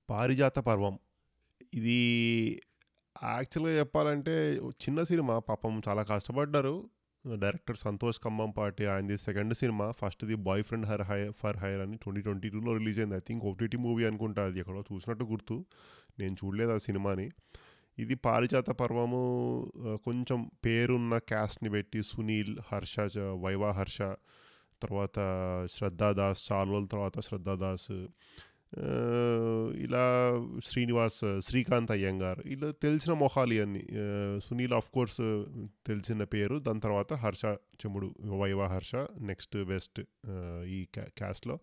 పారిజాత పర్వం. ఇది యాక్చువల్‌గా చెప్పాలంటే చిన్న సినిమా పాపం చాలా కష్టపడ్డారు. డైరెక్టర్ సంతోష్ కంబంపాటి ఆయనది సెకండ్ సినిమా. ఫస్ట్‌ది 'బాయ్ ఫ్రెండ్ ఫర్ హైర్' అని 2022లో రిలీజ్ అయింది. ఐ థింక్ ఓటీటీ మూవీ అనుకుంటా అది ఎక్కడో చూసినట్టు గుర్తు. నేను చూడలేదు ఆ సినిమాని. ఇది పారిజాత పర్వము కొంచెం పేరున్న క్యాస్ట్‌ని పెట్టి సునీల్, హర్ష, వైవా హర్ష, తర్వాత శ్రద్ధా దాస్, చాలా రోజుల తర్వాత శ్రద్ధా దాస్, ఇలా శ్రీనివాస్, శ్రీకాంత్ అయ్యంగార్, ఇలా తెలిసిన మొహాలు ఇవన్నీ. సునీల్ ఆఫ్ కోర్స్ తెలిసిన పేరు. దాని తర్వాత Harsha Chemudu, Viva Harsha next best ఈ క్యాస్ట్లో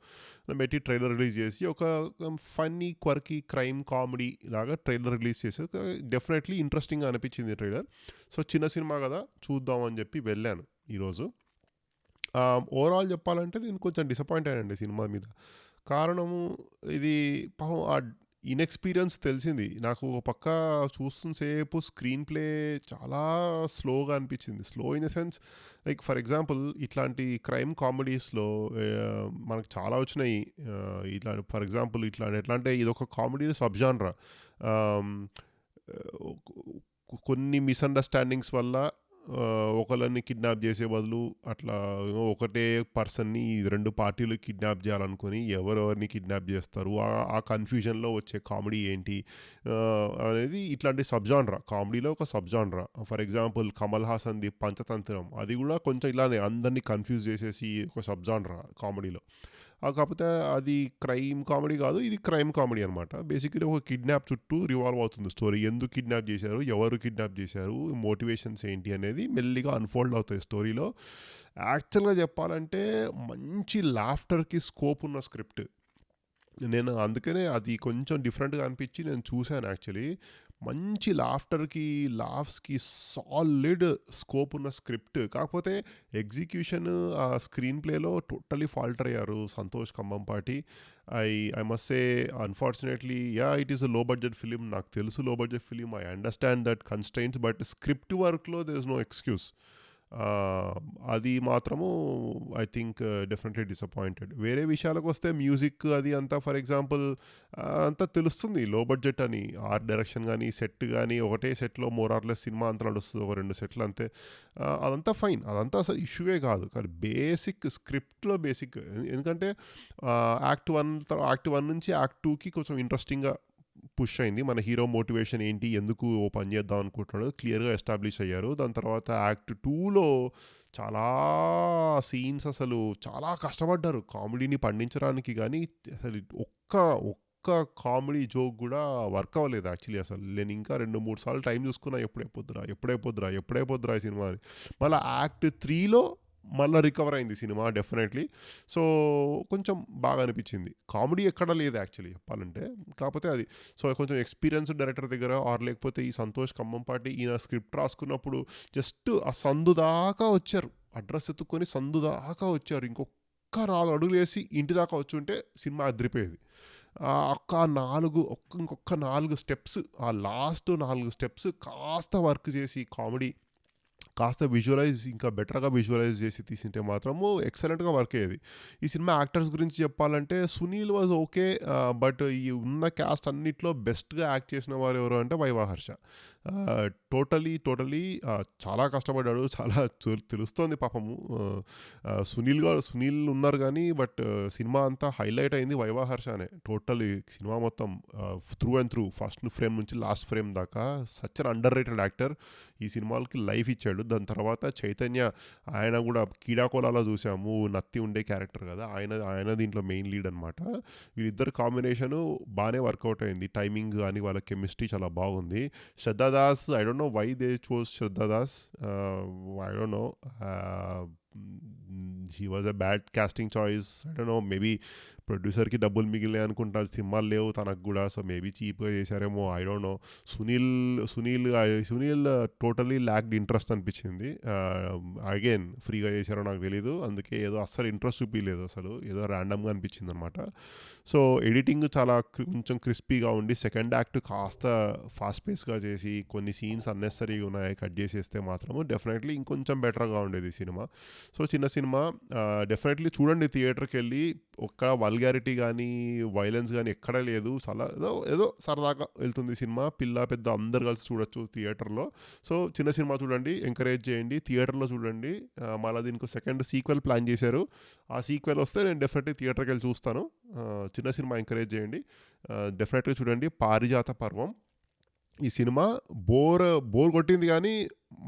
పెట్టి ట్రైలర్ రిలీజ్ చేసి ఒక ఫన్నీ క్వర్కీ క్రైమ్ కామెడీ లాగా ట్రైలర్ రిలీజ్ చేసి డెఫినెట్లీ ఇంట్రెస్టింగ్గా అనిపించింది ట్రైలర్. సో చిన్న సినిమా కదా చూద్దామని చెప్పి వెళ్ళాను ఈరోజు. ఓవరాల్ చెప్పాలంటే నేను కొంచెం డిసప్పాయింట్ అయ్యానండి సినిమా మీద. కారణము ఇది పాపం ఆ ఇన్ఎక్స్పీరియన్స్ తెలిసింది నాకు. ఒక పక్క చూస్తున్న సేపు స్క్రీన్ ప్లే చాలా స్లోగా అనిపించింది. Slow in the sense like for example ఇట్లాంటి క్రైమ్ కామెడీస్లో మనకు చాలా వచ్చినాయి. ఇట్లా ఫర్ ఎగ్జాంపుల్ ఇట్లాంటి ఎట్లా అంటే ఇదొక కామెడీ సబ్ జాన్రా. కొన్ని మిస్అండర్స్టాండింగ్స్ వల్ల ఒకళ్ళని కిడ్నాప్ చేసే బదులు అట్లా ఒకటే పర్సన్ని రెండు పార్టీలు కిడ్నాప్ చేయాలనుకొని ఎవరెవరిని కిడ్నాప్ చేస్తారు, ఆ కన్ఫ్యూజన్లో వచ్చే కామెడీ ఏంటి అనేది ఇట్లాంటి సబ్ జాన్రా. కామెడీలో ఒక subgenre. For example Kamal హాసన్ది పంచతంత్రం, అది కూడా కొంచెం ఇలానే అందరినీ కన్ఫ్యూజ్ చేసేసి ఒక సబ్ జాన్రా కామెడీలో. కాకపోతే అది క్రైమ్ కామెడీ కాదు, ఇది క్రైమ్ కామెడీ అనమాట. బేసిక్లీ ఒక కిడ్నాప్ చుట్టూ రివాల్వ్ అవుతుంది స్టోరీ. ఎందుకు కిడ్నాప్ చేశారు, ఎవరు కిడ్నాప్ చేశారు, మోటివేషన్స్ ఏంటి అనేది మెల్లిగా అన్ఫోల్డ్ అవుతాయి స్టోరీలో. యాక్చువల్గా చెప్పాలంటే మంచి లాఫ్టర్కి స్కోప్ ఉన్న స్క్రిప్ట్. నేను అందుకనే అది కొంచెం డిఫరెంట్గా అనిపించి నేను చూశాను యాక్చువల్లీ. మంచి లాఫ్స్కి సాలిడ్ స్కోప్ ఉన్న స్క్రిప్ట్. కాకపోతే ఎగ్జిక్యూషన్, ఆ స్క్రీన్ ప్లేలో టోటలీ ఫాల్టర్ అయ్యారు Santosh Kambampati. I I must say unfortunately it is a లో బడ్జెట్ ఫిలిం. నాకు తెలుసు లో budget film, I understand that constraints, but script వర్క్లో దెర్ ఇస్ నో ఎక్స్క్యూస్. అది మాత్రము ఐ థింక్ డెఫినెట్లీ డిసప్పాయింటెడ్. వేరే విషయాలకు వస్తే మ్యూజిక్ అది అంతా ఫర్ ఎగ్జాంపుల్ అంతా తెలుస్తుంది లో బడ్జెట్ అని. ఆర్ట్ డైరెక్షన్ కానీ సెట్ కానీ ఒకటే సెట్లో మోరార్లెస్ సినిమా అంతా నడుస్తుంది, ఒక 2 సెట్లు అంతే. అదంతా ఫైన్, అదంతా అసలు ఇష్యూవే కాదు. కానీ బేసిక్ స్క్రిప్ట్లో బేసిక్, ఎందుకంటే యాక్ట్ వన్ నుంచి యాక్ట్ టూకి కొంచెం ఇంట్రెస్టింగ్గా పుష్ అయింది. మన హీరో మోటివేషన్ ఏంటి, ఎందుకు ఓ పని చేద్దాం అనుకుంటున్నాడు క్లియర్గా ఎస్టాబ్లిష్ అయ్యారు. దాని తర్వాత యాక్ట్ టూలో చాలా సీన్స్ అసలు చాలా కష్టపడ్డారు కామెడీని పండించడానికి. కానీ అసలు ఒక్క కామెడీ జోక్ కూడా వర్క్ అవ్వలేదు యాక్చువల్లీ. అసలు నేను ఇంకా 2-3 సార్లు టైం చూసుకున్నా, ఎప్పుడైపోద్దురా ఈ సినిమా అని. మళ్ళీ యాక్ట్ త్రీలో మళ్ళీ రికవర్ అయింది సినిమా డెఫినెట్లీ. సో కొంచెం బాగా అనిపించింది. కామెడీ ఎక్కడ లేదు యాక్చువల్లీ చెప్పాలంటే. కాకపోతే అది సో కొంచెం ఎక్స్పీరియన్స్డ్ డైరెక్టర్ దగ్గర లేకపోతే ఈ సంతోష్ కంబంపాటి ఈయన స్క్రిప్ట్ రాసుకున్నప్పుడు జస్ట్ ఆ సందు దాకా వచ్చారు, అడ్రస్ ఎత్తుక్కొని సందు దాకా వచ్చారు. ఇంకొక 4 అడుగులు వేసి ఇంటి దాకా వచ్చి ఉంటే సినిమా అదిరిపోయేది. ఇంకొక 4 స్టెప్స్, ఆ లాస్ట్ 4 స్టెప్స్ కాస్త వర్క్ చేసి కామెడీ కాస్త ఇంకా బెటర్గా విజువలైజ్ చేసి తీసింటే మాత్రము ఎక్సలెంట్గా వర్క్ అయ్యేది. ఈ సినిమా యాక్టర్స్ గురించి చెప్పాలంటే సునీల్ వాజ్ ఓకే, బట్ ఈ ఉన్న క్యాస్ట్ అన్నిట్లో బెస్ట్గా యాక్ట్ చేసిన వారు ఎవరు అంటే వైవా హర్ష. టోటలీ చాలా కష్టపడ్డాడు, చాలా తెలుస్తోంది పాపము. సునీల్ ఉన్నారు కానీ బట్ సినిమా అంతా హైలైట్ అయింది వైవా హర్షనే. టోటలీ సినిమా మొత్తం through and through first frame నుంచి లాస్ట్ ఫ్రేమ్ దాకా such an under rated actor. ఈ సినిమాలకి లైఫ్ ఇచ్చాడు. దాని తర్వాత చైతన్య, ఆయన కూడా కీడాకోలాలో చూసాము, నత్తి ఉండే క్యారెక్టర్ కదా ఆయన దీంట్లో మెయిన్ లీడ్ అనమాట. వీళ్ళిద్దరు కాంబినేషను బాగానే వర్కౌట్ అయింది. టైమింగ్ కానీ వాళ్ళ కెమిస్ట్రీ చాలా బాగుంది. Shraddha Das, I don't know why they chose Shraddha Das. I don't know, he was a bad casting choice. I don't know, maybe ప్రొడ్యూసర్కి డబ్బులు మిగిలినాయి అనుకుంటా, సినిమాలు లేవు తనకు కూడా, సో మేబీ చీప్గా చేశారేమో, I don't know. Sunil totally lacked interest అనిపించింది. అగైన్ ఫ్రీగా చేశారో నాకు తెలీదు, అందుకే ఏదో అస్సలు ఇంట్రెస్ట్ చూపించలేదు, అసలు ఏదో ర్యాండమ్గా అనిపించింది అనమాట. సో ఎడిటింగ్ చాలా కొంచెం క్రిస్పీగా ఉండి సెకండ్ యాక్ట్ కాస్త ఫాస్ట్ పేస్గా చేసి కొన్ని సీన్స్ అన్నెసరీగా ఉన్నాయి కట్ చేసేస్తే మాత్రము డెఫినెట్లీ ఇంకొంచెం బెటర్గా ఉండేది సినిమా. సో, చిన్న సినిమా డెఫినెట్‌లీ చూడండి థియేటర్‌కెళ్ళి. ఒక్క వల్గారిటీ గానీ, వయలెన్స్ గానీ ఎక్కడా లేదు. ఏదో ఏదో సరదాగా వెళ్తుంది సినిమా. పిల్ల, పెద్ద అందరూ కలిసి చూడొచ్చు థియేటర్‌లో. సో, చిన్న సినిమా చూడండి. ఎంకరేజ్ చేయండి. థియేటర్‌లో చూడండి. మళ్ళా దీనికో సెకండ్ సీక్వెల్ ప్లాన్ చేశారు. ఆ సీక్వెల్ వస్తే నేను డెఫినెట్‌లీ థియేటర్‌కెళ్ళి చూస్తాను. చిన్న సినిమా ఎంకరేజ్ చేయండి. డెఫినెట్‌గా చూడండి 'పారిజాత పర్వం.' ఈ సినిమా బోర్ కొట్టింది గానీ,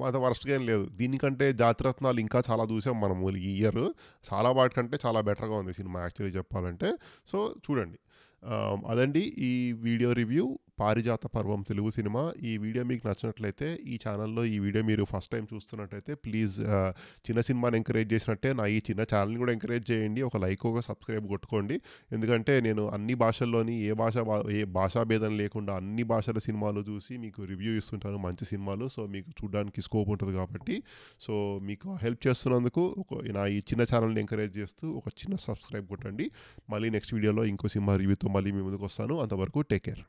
అంత వరస్ట్‌గా ఏం లేదు. దీనికంటే 'జాతిరత్నాలు' ఇంకా చాలా చూసాం మనము ఈ ఇయర్. చాలా వాటికంటే చాలా బెటర్‌గా ఉంది సినిమా యాక్చువల్లీ చెప్పాలంటే. సో, చూడండి. అదండి ఈ వీడియో రివ్యూ 'పారిజాత పర్వం' తెలుగు సినిమా. ఈ వీడియో మీకు నచ్చినట్లయితే ఈ ఛానల్‌లో ఈ వీడియో మీరు ఫస్ట్ టైం చూస్తున్నట్టయితే ప్లీజ్ చిన్న సినిమాని ఎంకరేజ్ చేసినట్టే నా ఈ చిన్న ఛానల్‌ని కూడా ఎంకరేజ్ చేయండి. ఒక లైక్, ఒక సబ్స్క్రైబ్ కొట్టుకోండి. ఎందుకంటే నేను అన్ని భాషల్లోని ఏ భాషా భేదం లేకుండా అన్ని భాషల సినిమాలు చూసి మీకు రివ్యూ ఇస్తుంటాను మంచి సినిమాలు. సో, మీకు చూడడానికి స్కోప్ ఉంటది కాబట్టి. సో, మీకు హెల్ప్ చేస్తున్నందుకు నా ఈ చిన్న ఛానల్‌ని ఎంకరేజ్ చేస్తూ ఒక చిన్న సబ్స్క్రైబ్ కొట్టండి. మళ్ళీ నెక్స్ట్ వీడియోలో ఇంకో సినిమా రివ్యూతో మళ్ళీ మీ ముందుకొస్తాను. అంతవరకు టేక్ కేర్.